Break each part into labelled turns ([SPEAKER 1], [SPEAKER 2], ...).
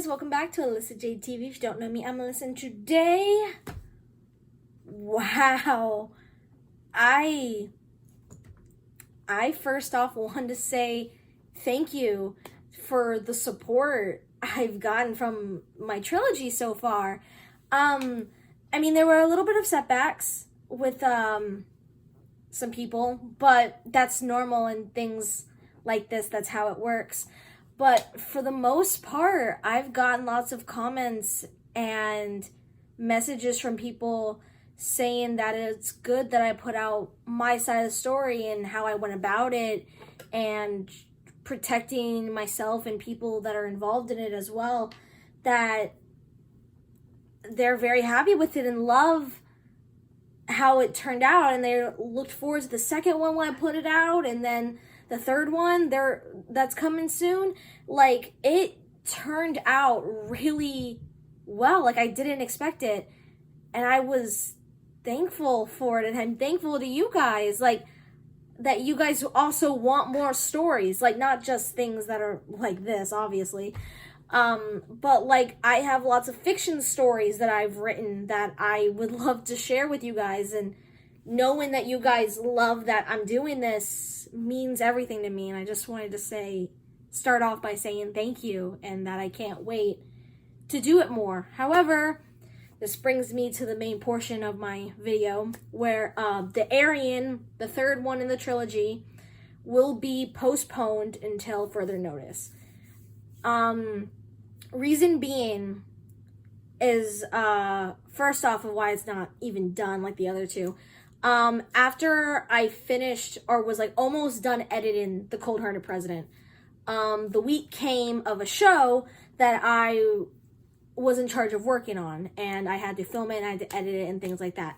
[SPEAKER 1] guys, welcome back to Alyssa J TV. If you don't know me, I'm Alyssa, and today, wow, I first off wanted to say thank you for the support I've gotten from my trilogy so far. I mean, there were a little bit of setbacks with some people, but that's normal and things like this, that's how it works. But for the most part, I've gotten lots of comments and messages from people saying that it's good that I put out my side of the story and how I went about it and protecting myself and people that are involved in it as well, that they're very happy with it and love how it turned out, and they looked forward to the second one when I put it out, and then the third one that's coming soon. Like, it turned out really well. Like, I didn't expect it, and I was thankful for it, and I'm thankful to you guys, like, that you guys also want more stories, like, not just things that are like this, obviously, but like, I have lots of fiction stories that I've written that I would love to share with you guys, and knowing that you guys love that I'm doing this means everything to me. And I just wanted to start off by saying thank you, and that I can't wait to do it more. However, this brings me to the main portion of my video, where the Aryan, the third one in the trilogy, will be postponed until further notice. Reason being is, first off, of why it's not even done like the other two. After I finished, or was like almost done editing The Cold-Hearted President, the week came of a show that I was in charge of working on, and I had to film it and I had to edit it and things like that.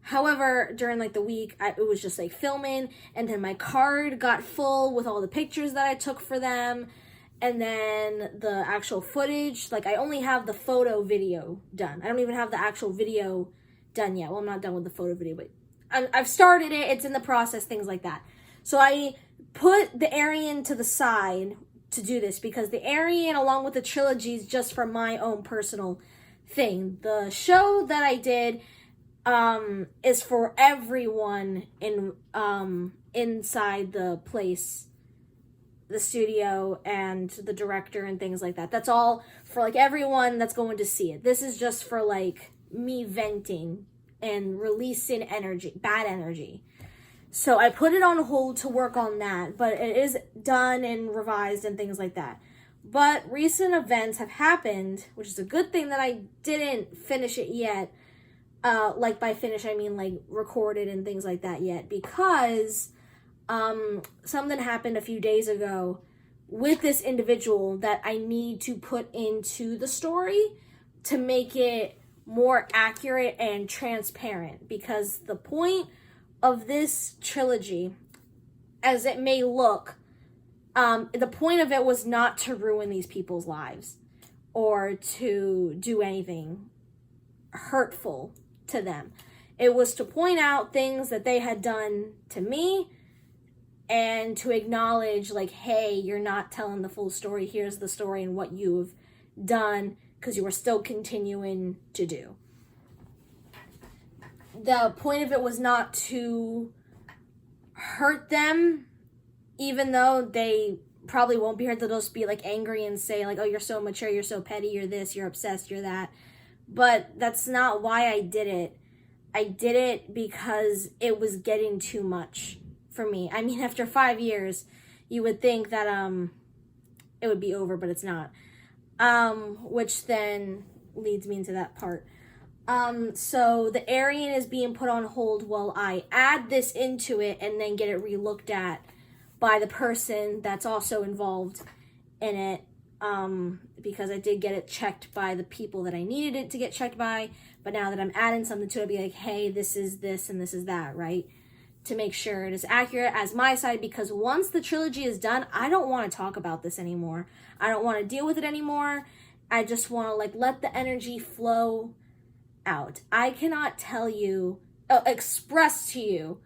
[SPEAKER 1] However, during like the week, it was just like filming, and then my card got full with all the pictures that I took for them, and then the actual footage. Like, I only have the photo video done. I don't even have the actual video done yet. Well, I'm not done with the photo video, but I've started it. It's in the process, things like that. So I put the Aryan to the side to do this, because the Aryan, along with the trilogy, is just for my own personal thing. The show that I did is for everyone inside the place, the studio, and the director and things like that. That's all for like everyone that's going to see it. This is just for like me venting and releasing energy, bad energy. So I put it on hold to work on that, but it is done and revised and things like that. But recent events have happened, which is a good thing that I didn't finish it yet. Like, by finish, I mean like recorded and things like that yet, because something happened a few days ago with this individual that I need to put into the story to make it more accurate and transparent. Because the point of this trilogy, as it may look, the point of it was not to ruin these people's lives or to do anything hurtful to them. It was to point out things that they had done to me, and to acknowledge, like, hey, you're not telling the full story. Here's the story and what you've done, because you were still continuing to do. The point of it was not to hurt them, even though they probably won't be hurt. They'll just be like angry and say like, oh, you're so mature, you're so petty, you're this, you're obsessed, you're that. But that's not why I did it. I did it because it was getting too much for me. I mean, after 5 years, you would think that it would be over, but it's not. Which then leads me into that part. So the Aryan is being put on hold while I add this into it and then get it re-looked at by the person that's also involved in it, because I did get it checked by the people that I needed it to get checked by. But now that I'm adding something to it, I'll be like, hey, this is this and this is that, right? To make sure it is accurate as my side, because once the trilogy is done, I don't want to talk about this anymore. I don't want to deal with it anymore. I just want to like let the energy flow out. I cannot tell you, express to you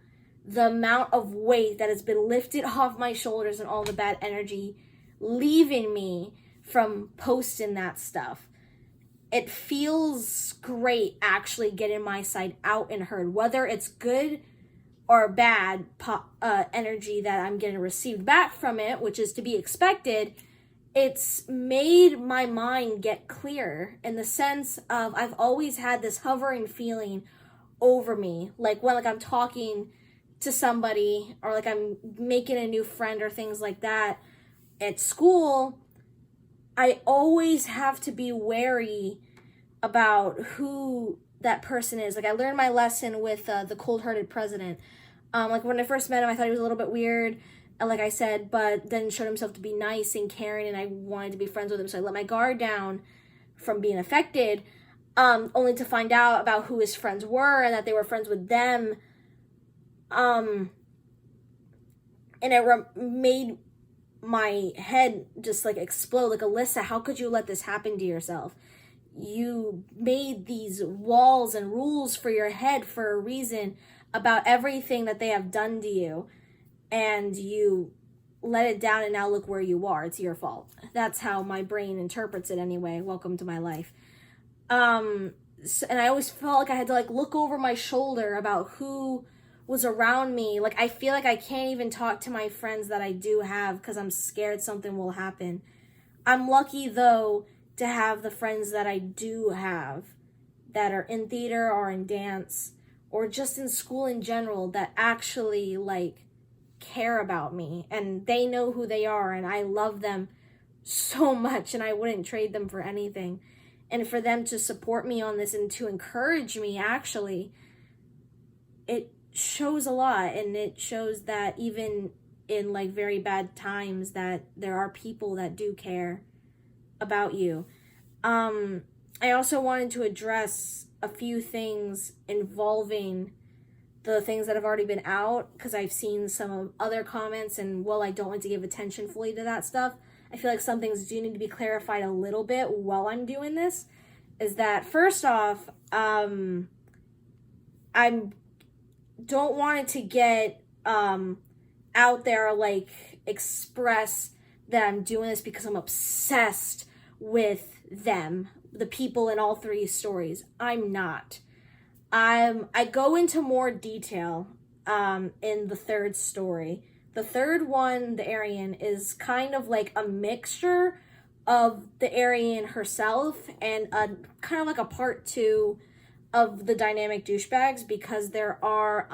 [SPEAKER 1] the amount of weight that has been lifted off my shoulders and all the bad energy leaving me from posting that stuff. It feels great actually getting my side out and heard, whether it's good or bad energy that I'm getting received back from it, which is to be expected. It's made my mind get clear in the sense of I've always had this hovering feeling over me, like when I'm talking to somebody or like I'm making a new friend or things like that at school. I always have to be wary about who that person is. Like I learned my lesson with the cold-hearted president. Like when I first met him, I thought he was a little bit weird, like I said, but then showed himself to be nice and caring, and I wanted to be friends with him, so I let my guard down from being affected, only to find out about who his friends were and that they were friends with them. And it made my head just like explode. Like, Alyssa, how could you let this happen to yourself? You made these walls and rules for your head for a reason about everything that they have done to you, and you let it down, and now look where you are. It's your fault. That's how my brain interprets it anyway. Welcome to my life. And I always felt like I had to like look over my shoulder about who was around me. Like, I feel like I can't even talk to my friends that I do have because I'm scared something will happen. I'm lucky, though, to have the friends that I do have that are in theater or in dance or just in school in general that actually, like, care about me. And they know who they are, and I love them so much, and I wouldn't trade them for anything. And for them to support me on this and to encourage me, actually, it shows a lot, and it shows that even in like very bad times that there are people that do care about you. I also wanted to address a few things involving the things that have already been out, because I've seen some other comments, and while I don't like to give attention fully to that stuff, I feel like some things do need to be clarified a little bit while I'm doing this. Is that, first off, I don't want it to get out there, like, express that I'm doing this because I'm obsessed with them, the people in all three stories. I'm not. I go into more detail in the third story. The third one, the Aryan, is kind of like a mixture of the Aryan herself and a kind of like a part two of the dynamic douchebags, because there are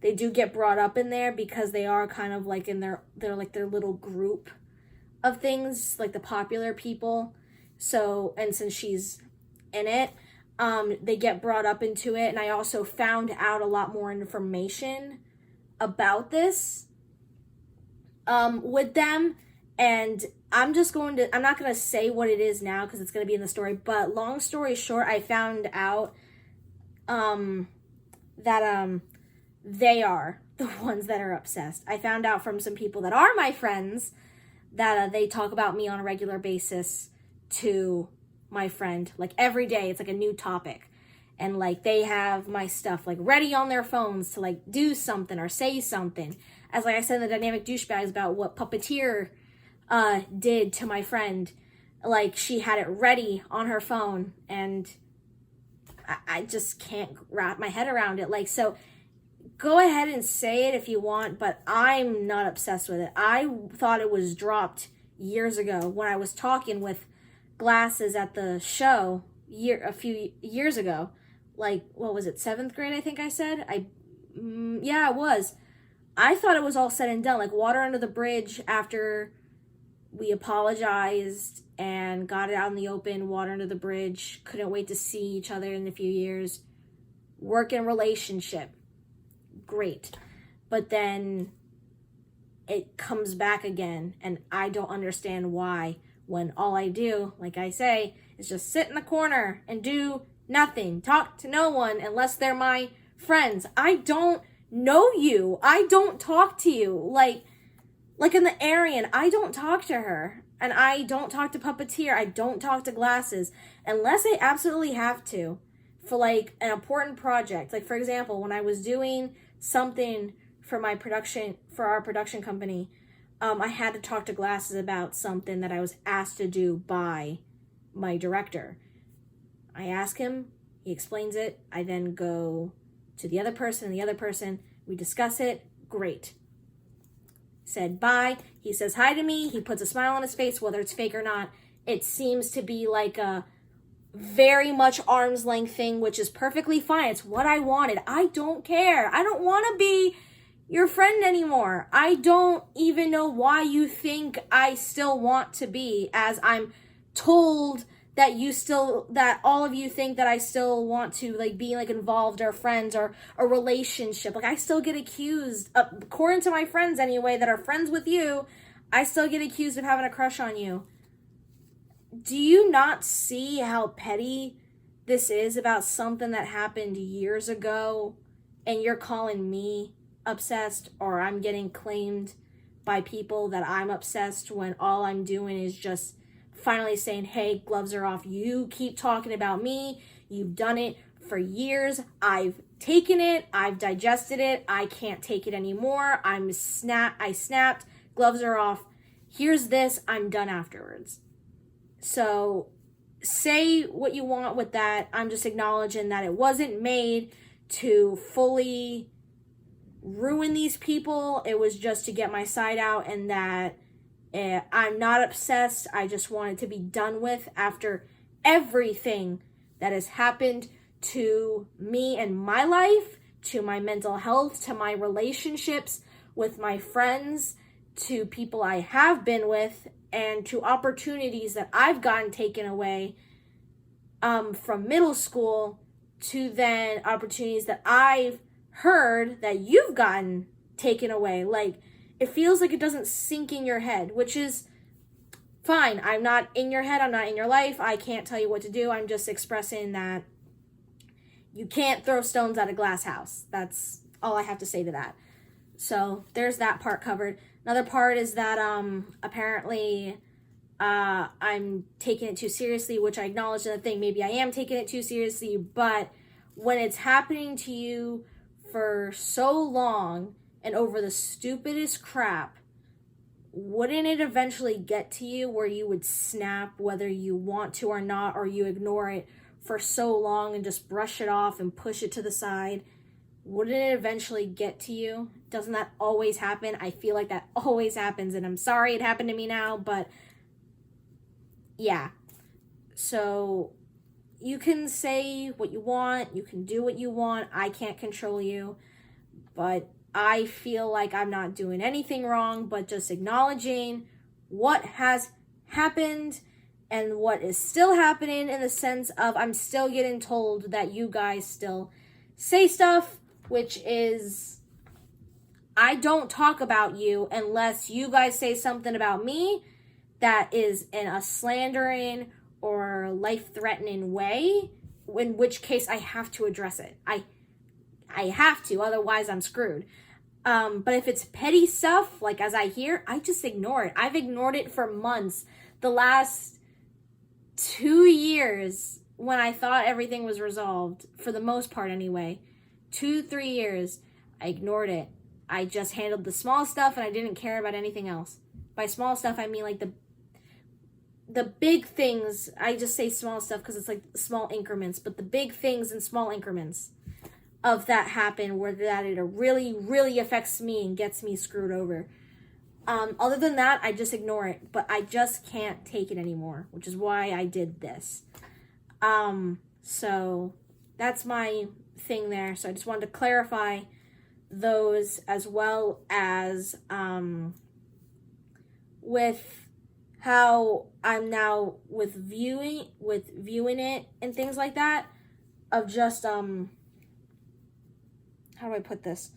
[SPEAKER 1] they do get brought up in there because they are kind of like in their little group of things, like the popular people. So, and since she's in it, they get brought up into it. And I also found out a lot more information about this with them. And I'm not going to say what it is now because it's going to be in the story. But long story short, I found out that they are the ones that are obsessed. I found out from some people that are my friends that they talk about me on a regular basis to my friend. Like, every day it's like a new topic. And like, they have my stuff like ready on their phones to like do something or say something. As like I said in the dynamic douchebags about what Puppeteer did to my friend. Like, she had it ready on her phone, and I just can't wrap my head around it. Like, so go ahead and say it if you want, but I'm not obsessed with it. I thought it was dropped years ago when I was talking with Glasses at the show a few years ago. Like, what was it, 7th grade, I think I said? Yeah, it was. I thought it was all said and done, like water under the bridge after we apologized and got it out in the open, water under the bridge, couldn't wait to see each other in a few years, working relationship, great. But then it comes back again, and I don't understand why, when all I do, like I say, is just sit in the corner and do nothing, talk to no one unless they're my friends. I don't know you. I don't talk to you. Like in the Aryan, I don't talk to her. And I don't talk to Puppeteer. I don't talk to Glasses. Unless I absolutely have to. For like an important project. Like, for example, when I was doing something for our production company, I had to talk to Glasses about something that I was asked to do by my director. I ask him, he explains it, I then go to the other person and the other person, we discuss it, great. Said bye, he says hi to me, he puts a smile on his face, whether it's fake or not. It seems to be like a very much arm's length thing, which is perfectly fine. It's what I wanted. I don't care. I don't want to be your friend anymore. I don't even know why you think I still want to be, as I'm told that all of you think that I still want to like be like involved or friends or a relationship. Like I still get accused, according to my friends anyway, that are friends with you, I still get accused of having a crush on you. Do you not see how petty this is about something that happened years ago and you're calling me obsessed, or I'm getting claimed by people that I'm obsessed when all I'm doing is just finally saying, hey, gloves are off. You keep talking about me. You've done it for years. I've taken it. I've digested it. I can't take it anymore. I snapped. Gloves are off. Here's this. I'm done afterwards. So say what you want with that. I'm just acknowledging that it wasn't made to fully ruin these people. It was just to get my side out, and that I'm not obsessed. I just want it to be done with after everything that has happened to me and my life, to my mental health, to my relationships with my friends, to people I have been with, and to opportunities that I've gotten taken away from middle school, to then opportunities that I've heard that you've gotten taken away. Like, it feels like it doesn't sink in your head, which is fine. I'm not in your head. I'm not in your life. I can't tell you what to do. I'm just expressing that you can't throw stones at a glass house. That's all I have to say to that. So there's that part covered. Another part is that apparently I'm taking it too seriously, which I acknowledge in the thing. Maybe I am taking it too seriously, but when it's happening to you for so long and over the stupidest crap, wouldn't it eventually get to you where you would snap whether you want to or not, or you ignore it for so long and just brush it off and push it to the side? Wouldn't it eventually get to you? Doesn't that always happen? I feel like that always happens, and I'm sorry it happened to me now, but yeah. So you can say what you want, you can do what you want, I can't control you, but I feel like I'm not doing anything wrong, but just acknowledging what has happened and what is still happening, in the sense of I'm still getting told that you guys still say stuff, which is, I don't talk about you unless you guys say something about me that is in a slandering or life-threatening way, in which case I have to address it. I have to, otherwise I'm screwed. But if it's petty stuff, like as I hear, I just ignore it. I've ignored it for months. The last 2 years, when I thought everything was resolved, for the most part anyway, 2-3 years, I ignored it. I just handled the small stuff and I didn't care about anything else. By small stuff, I mean like the big things. I just say small stuff because it's like small increments, but the big things in small increments of that happen, where that it really, really affects me and gets me screwed over. Other than that, I just ignore it, but I just can't take it anymore, which is why I did this. So that's my thing there. So I just wanted to clarify those, as well as with how I'm now with viewing it and things like that, of just how do I put this?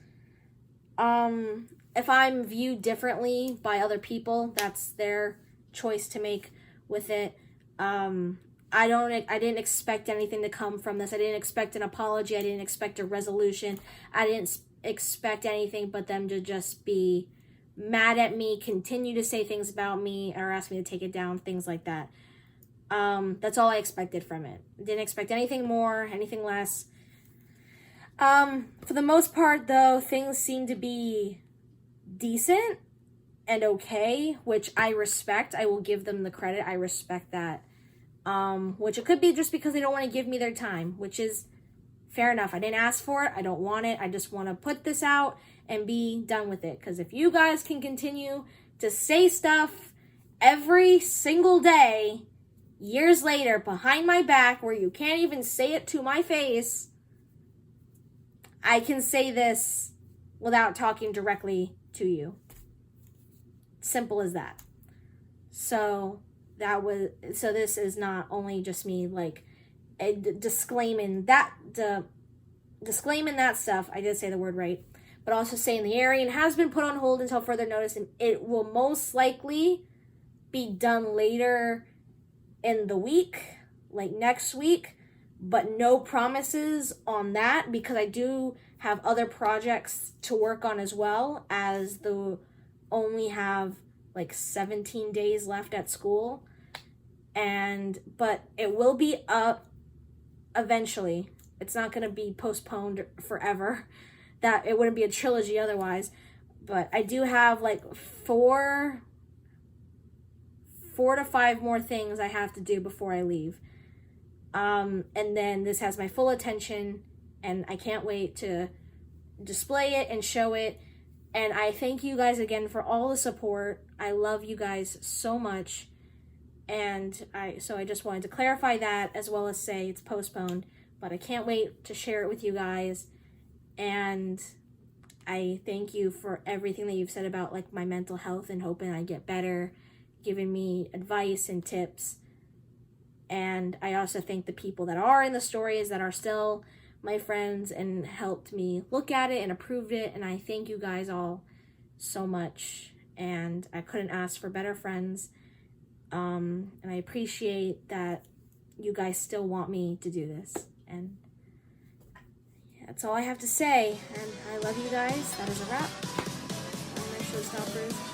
[SPEAKER 1] If I'm viewed differently by other people, that's their choice to make with it. I didn't expect anything to come from this. I didn't expect an apology. I didn't expect a resolution. I didn't expect anything but them to just be mad at me, continue to say things about me, or ask me to take it down, things like that. That's all I expected from it. Didn't expect anything more, anything less. For the most part, though, things seem to be decent. and okay, which I respect. I will give them the credit. I respect that. Which it could be just because they don't want to give me their time, which is fair enough. I didn't ask for it. I don't want it. I just want to put this out and be done with it. Because if you guys can continue to say stuff every single day, years later, behind my back, where you can't even say it to my face, I can say this without talking directly to you. Simple as that. So this is not only just me like disclaiming that stuff. I did say the word right, but also saying the Aryan has been put on hold until further notice, and it will most likely be done later in the week, like next week, but no promises on that, because I do have other projects to work on, as well as only have like 17 days left at school. But it will be up eventually. It's not going to be postponed forever. That it wouldn't be a trilogy otherwise. But I do have like 4 to 5 more things I have to do before I leave. And then this has my full attention, and I can't wait to display it and show it. And I thank you guys again for all the support. I love you guys so much. And I just wanted to clarify that, as well as say it's postponed, but I can't wait to share it with you guys. And I thank you for everything that you've said about like my mental health and hoping I get better, giving me advice and tips. And I also thank the people that are in the stories that are still my friends and helped me look at it and approved it. And I thank you guys all so much. And I couldn't ask for better friends. And I appreciate that you guys still want me to do this. And that's all I have to say. And I love you guys. That is a wrap on my Showstoppers.